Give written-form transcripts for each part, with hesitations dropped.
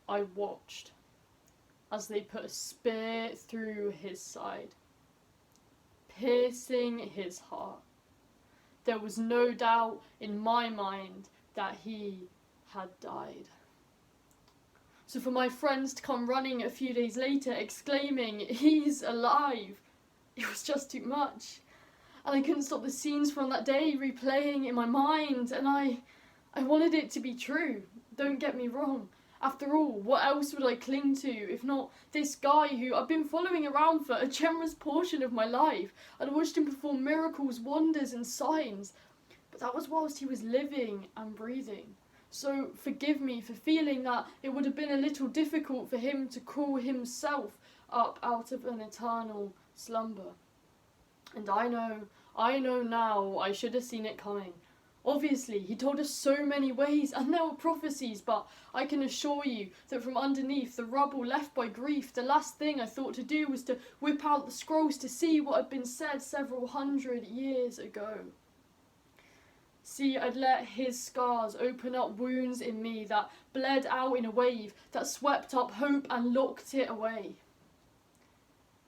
I watched as they put a spear through his side, piercing his heart. There was no doubt in my mind that he had died. So for my friends to come running a few days later exclaiming, "He's alive," it was just too much. And I couldn't stop the scenes from that day replaying in my mind, and I wanted it to be true. Don't get me wrong. After all, what else would I cling to if not this guy who I've been following around for a generous portion of my life? I'd watched him perform miracles, wonders and signs, but that was whilst he was living and breathing. So forgive me for feeling that it would have been a little difficult for him to call himself up out of an eternal slumber. And I know now I should have seen it coming. Obviously, he told us so many ways, and there were prophecies, but I can assure you that from underneath the rubble left by grief, the last thing I thought to do was to whip out the scrolls to see what had been said several hundred years ago. See, I'd let his scars open up wounds in me that bled out in a wave that swept up hope and locked it away.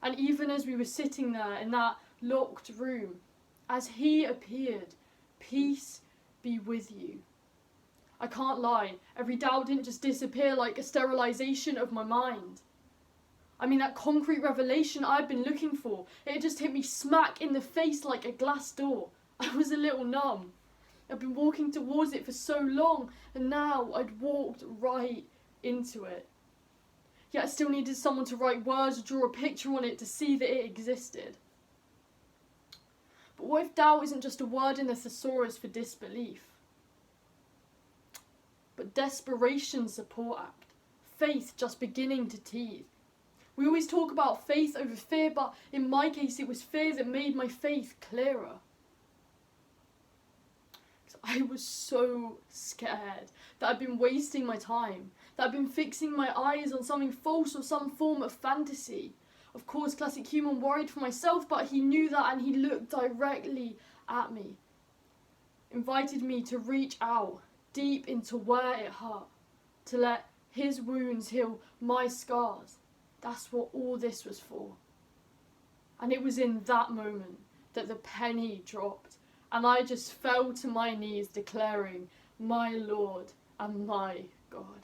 And even as we were sitting there in that locked room, as he appeared, "Peace be with you." I can't lie, every doubt didn't just disappear like a sterilisation of my mind. I mean, that concrete revelation I'd been looking for, it just hit me smack in the face like a glass door. I was a little numb. I'd been walking towards it for so long, and now I'd walked right into it. Yet I still needed someone to write words or draw a picture on it to see that it existed. But what if doubt isn't just a word in the thesaurus for disbelief, but desperation's support act, faith just beginning to teethe? We always talk about faith over fear, but in my case it was fear that made my faith clearer. I was so scared that I'd been wasting my time, that I'd been fixing my eyes on something false or some form of fantasy. Of course, classic human worried for myself, but he knew that and he looked directly at me. Invited me to reach out deep into where it hurt, to let his wounds heal my scars. That's what all this was for. And it was in that moment that the penny dropped, and I just fell to my knees declaring, "My Lord and my God."